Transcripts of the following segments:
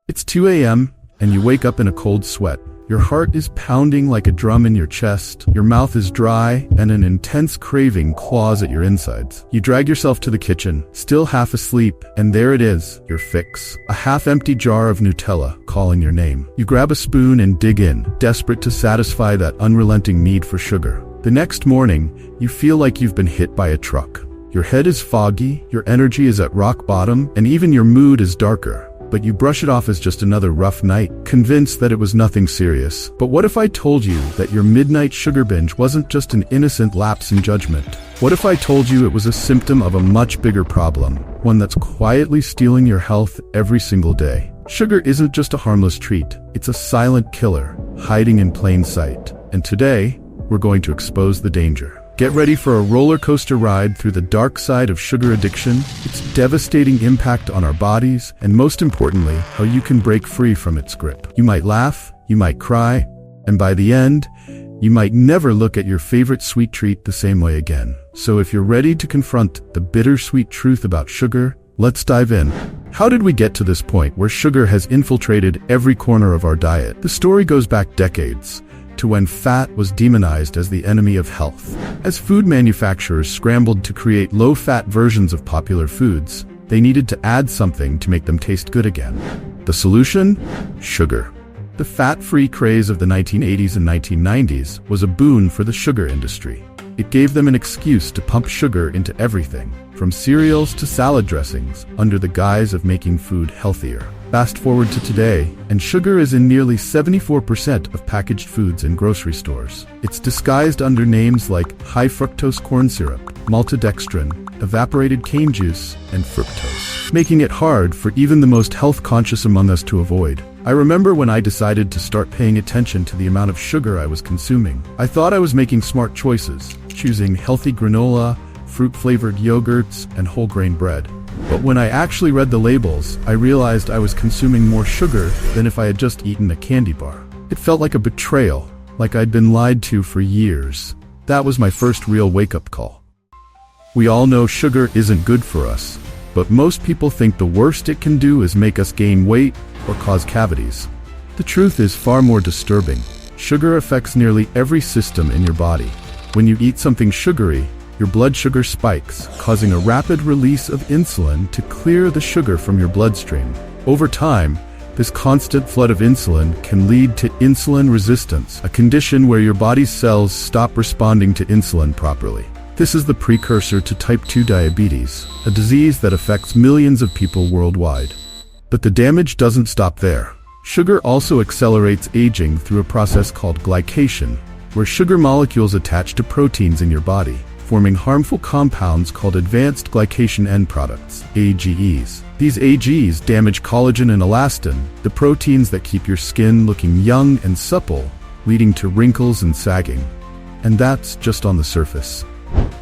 It's 2 a.m., and you wake up in a cold sweat. Your heart is pounding like a drum in your chest, your mouth is dry, and an intense craving claws at your insides. You drag yourself to the kitchen, still half asleep, and there it is, your fix. A half-empty jar of Nutella calling your name. You grab a spoon and dig in, desperate to satisfy that unrelenting need for sugar. The next morning, you feel like you've been hit by a truck. Your head is foggy, your energy is at rock bottom, and even your mood is darker. But you brush it off as just another rough night, convinced that it was nothing serious. But what if I told you that your midnight sugar binge wasn't just an innocent lapse in judgment? What if I told you it was a symptom of a much bigger problem, one that's quietly stealing your health every single day? Sugar isn't just a harmless treat, it's a silent killer, hiding in plain sight. And today, we're going to expose the danger. Get ready for a roller coaster ride through the dark side of sugar addiction, its devastating impact on our bodies, and most importantly, how you can break free from its grip. You might laugh, you might cry, and by the end, you might never look at your favorite sweet treat the same way again. So if you're ready to confront the bittersweet truth about sugar, let's dive in. How did we get to this point where sugar has infiltrated every corner of our diet? The story goes back decades, to when fat was demonized as the enemy of health. As food manufacturers scrambled to create low-fat versions of popular foods, they needed to add something to make them taste good again. The solution? Sugar. The fat-free craze of the 1980s and 1990s was a boon for the sugar industry. It gave them an excuse to pump sugar into everything, from cereals to salad dressings, under the guise of making food healthier. Fast forward to today, and sugar is in nearly 74% of packaged foods in grocery stores. It's disguised under names like high fructose corn syrup, maltodextrin, evaporated cane juice, and fructose, making it hard for even the most health-conscious among us to avoid. I remember when I decided to start paying attention to the amount of sugar I was consuming. I thought I was making smart choices, choosing healthy granola, fruit-flavored yogurts, and whole grain bread. But when I actually read the labels, I realized I was consuming more sugar than if I had just eaten a candy bar. It felt like a betrayal, like I'd been lied to for years. That was my first real wake-up call. We all know sugar isn't good for us, but most people think the worst it can do is make us gain weight or cause cavities. The truth is far more disturbing. Sugar affects nearly every system in your body. When you eat something sugary, your blood sugar spikes, causing a rapid release of insulin to clear the sugar from your bloodstream. Over time, this constant flood of insulin can lead to insulin resistance, a condition where your body's cells stop responding to insulin properly. This is the precursor to type 2 diabetes, a disease that affects millions of people worldwide. But the damage doesn't stop there. Sugar also accelerates aging through a process called glycation, where sugar molecules attach to proteins in your body, forming harmful compounds called advanced glycation end products, AGEs. These AGEs damage collagen and elastin, the proteins that keep your skin looking young and supple, leading to wrinkles and sagging. And that's just on the surface.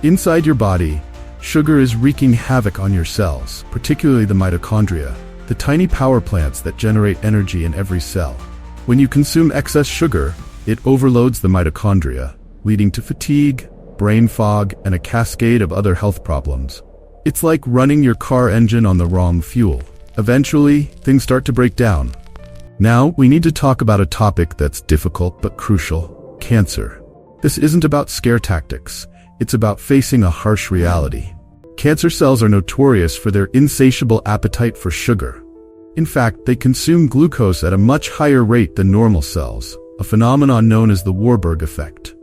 Inside your body, sugar is wreaking havoc on your cells, particularly the mitochondria, the tiny power plants that generate energy in every cell. When you consume excess sugar, it overloads the mitochondria, leading to fatigue, brain fog, and a cascade of other health problems. It's like running your car engine on the wrong fuel. Eventually, things start to break down. Now, we need to talk about a topic that's difficult but crucial: cancer. This isn't about scare tactics. It's about facing a harsh reality. Cancer cells are notorious for their insatiable appetite for sugar. In fact, they consume glucose at a much higher rate than normal cells, a phenomenon known as the Warburg effect.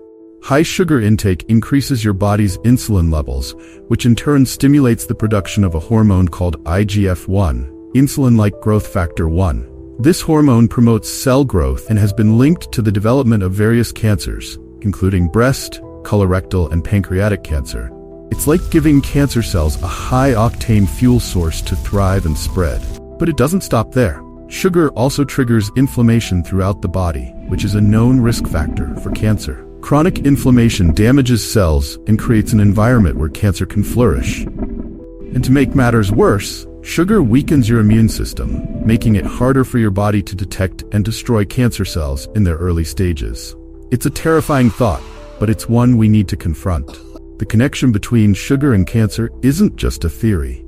High sugar intake increases your body's insulin levels, which in turn stimulates the production of a hormone called IGF-1, insulin-like growth factor 1. This hormone promotes cell growth and has been linked to the development of various cancers, including breast, colorectal, and pancreatic cancer. It's like giving cancer cells a high-octane fuel source to thrive and spread. But it doesn't stop there. Sugar also triggers inflammation throughout the body, which is a known risk factor for cancer. Chronic inflammation damages cells and creates an environment where cancer can flourish. And to make matters worse, sugar weakens your immune system, making it harder for your body to detect and destroy cancer cells in their early stages. It's a terrifying thought, but it's one we need to confront. The connection between sugar and cancer isn't just a theory.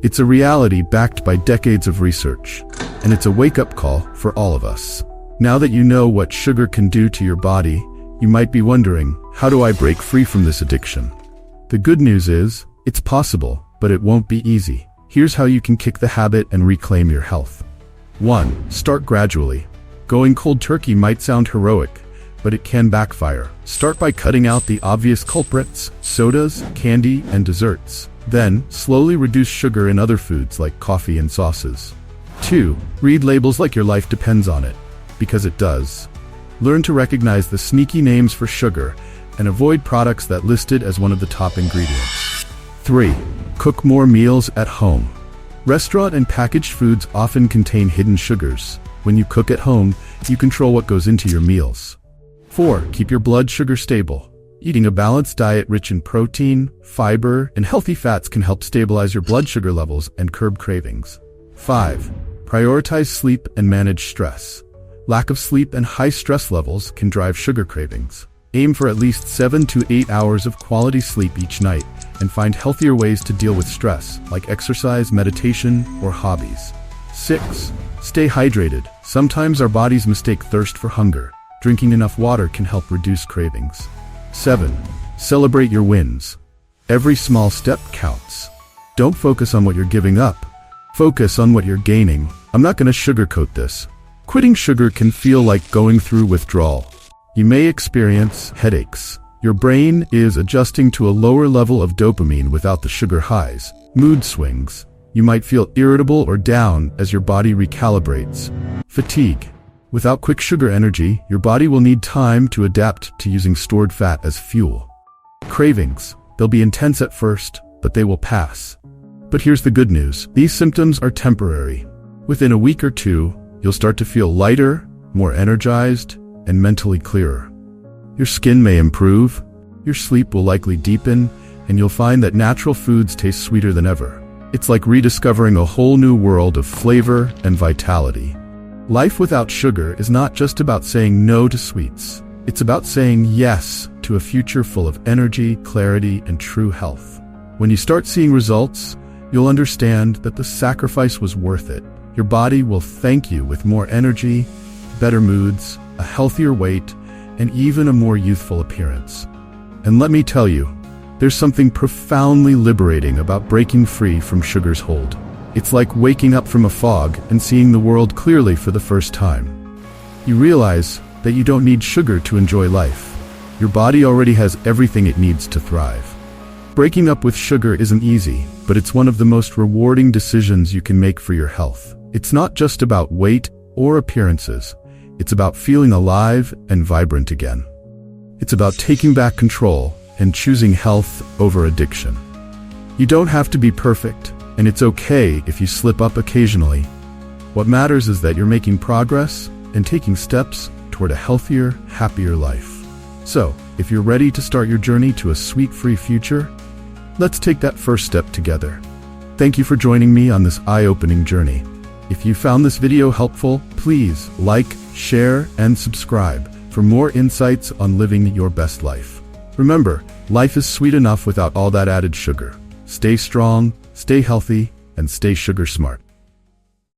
It's a reality backed by decades of research, and it's a wake-up call for all of us. Now that you know what sugar can do to your body, you might be wondering, how do I break free from this addiction? The good news is, it's possible, but it won't be easy. Here's how you can kick the habit and reclaim your health. 1. Start gradually. Going cold turkey might sound heroic, but it can backfire. Start by cutting out the obvious culprits, sodas, candy, and desserts. Then, slowly reduce sugar in other foods like coffee and sauces. 2. Read labels like your life depends on it, because it does. Learn to recognize the sneaky names for sugar and avoid products that listed as one of the top ingredients. 3. Cook more meals at home. Restaurant and packaged foods often contain hidden sugars. When you cook at home, you control what goes into your meals. 4. Keep your blood sugar stable. Eating a balanced diet rich in protein, fiber, and healthy fats can help stabilize your blood sugar levels and curb cravings. 5. Prioritize sleep and manage stress. Lack of sleep and high stress levels can drive sugar cravings. Aim for at least 7 to 8 hours of quality sleep each night and find healthier ways to deal with stress, like exercise, meditation, or hobbies. 6. Stay hydrated. Sometimes our bodies mistake thirst for hunger. Drinking enough water can help reduce cravings. 7. Celebrate your wins. Every small step counts. Don't focus on what you're giving up. Focus on what you're gaining. I'm not going to sugarcoat this. Quitting sugar can feel like going through withdrawal. You may experience headaches. Your brain is adjusting to a lower level of dopamine without the sugar highs. Mood swings. You might feel irritable or down as your body recalibrates. Fatigue. Without quick sugar energy, your body will need time to adapt to using stored fat as fuel. Cravings. They'll be intense at first, but they will pass. But here's the good news. These symptoms are temporary. Within a week or two, you'll start to feel lighter, more energized, and mentally clearer. Your skin may improve, your sleep will likely deepen, and you'll find that natural foods taste sweeter than ever. It's like rediscovering a whole new world of flavor and vitality. Life without sugar is not just about saying no to sweets. It's about saying yes to a future full of energy, clarity, and true health. When you start seeing results, you'll understand that the sacrifice was worth it. Your body will thank you with more energy, better moods, a healthier weight, and even a more youthful appearance. And let me tell you, there's something profoundly liberating about breaking free from sugar's hold. It's like waking up from a fog and seeing the world clearly for the first time. You realize that you don't need sugar to enjoy life. Your body already has everything it needs to thrive. Breaking up with sugar isn't easy, but it's one of the most rewarding decisions you can make for your health. It's not just about weight or appearances. It's about feeling alive and vibrant again. It's about taking back control and choosing health over addiction. You don't have to be perfect, and it's okay if you slip up occasionally. What matters is that you're making progress and taking steps toward a healthier, happier life. So, if you're ready to start your journey to a sweet-free future, let's take that first step together. Thank you for joining me on this eye-opening journey. If you found this video helpful, please like, share, and subscribe for more insights on living your best life. Remember, life is sweet enough without all that added sugar. Stay strong, stay healthy, and stay sugar smart.